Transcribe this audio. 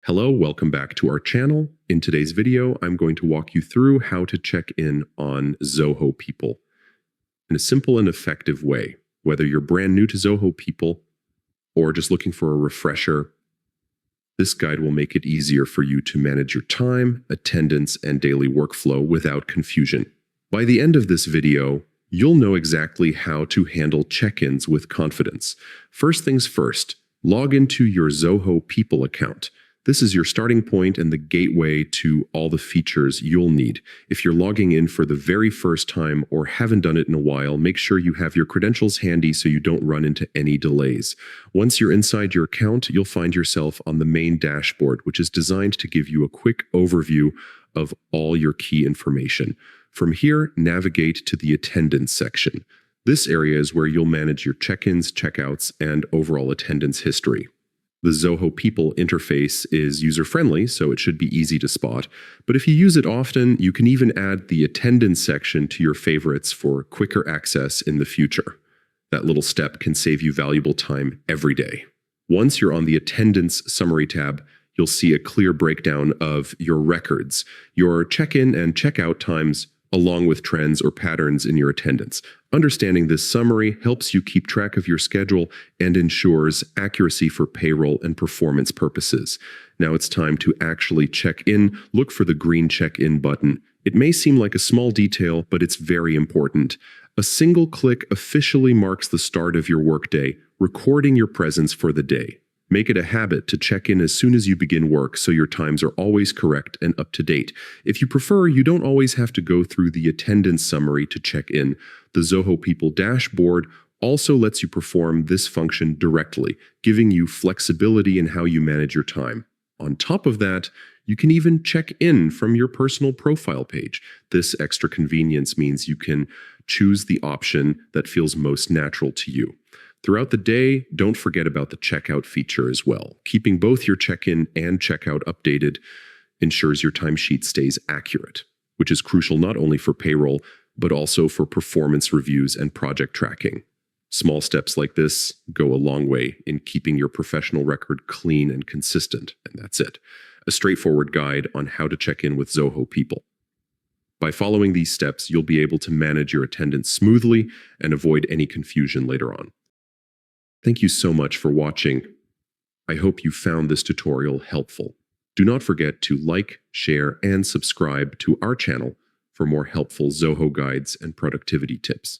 Hello, welcome back to our channel. In today's video, I'm going to walk you through how to check in on Zoho People in a simple and effective way. Whether you're brand new to Zoho People or just looking for a refresher, this guide will make it easier for you to manage your time, attendance, and daily workflow without confusion. By the end of this video, you'll know exactly how to handle check-ins with confidence. First things first, log into your Zoho People account. This is your starting point and the gateway to all the features you'll need. If you're logging in for the very first time or haven't done it in a while, make sure you have your credentials handy so you don't run into any delays. Once you're inside your account, you'll find yourself on the main dashboard, which is designed to give you a quick overview of all your key information. From here, navigate to the attendance section. This area is where you'll manage your check-ins, checkouts, and overall attendance history. The Zoho People interface is user-friendly, so it should be easy to spot. But if you use it often, you can even add the attendance section to your favorites for quicker access in the future. That little step can save you valuable time every day. Once you're on the attendance summary tab, you'll see a clear breakdown of your records, your check-in and check-out times, along with trends or patterns in your attendance. Understanding this summary helps you keep track of your schedule and ensures accuracy for payroll and performance purposes. Now it's time to actually check in. Look for the green check-in button. It may seem like a small detail, but it's very important. A single click officially marks the start of your workday, recording your presence for the day. Make it a habit to check in as soon as you begin work so your times are always correct and up to date. If you prefer, you don't always have to go through the attendance summary to check in. The Zoho People dashboard also lets you perform this function directly, giving you flexibility in how you manage your time. On top of that, you can even check in from your personal profile page. This extra convenience means you can choose the option that feels most natural to you. Throughout the day, don't forget about the checkout feature as well. Keeping both your check-in and checkout updated ensures your timesheet stays accurate, which is crucial not only for payroll, but also for performance reviews and project tracking. Small steps like this go a long way in keeping your professional record clean and consistent, and that's it. A straightforward guide on how to check in with Zoho People. By following these steps, you'll be able to manage your attendance smoothly and avoid any confusion later on. Thank you so much for watching. I hope you found this tutorial helpful. Do not forget to like, share, and subscribe to our channel for more helpful Zoho guides and productivity tips.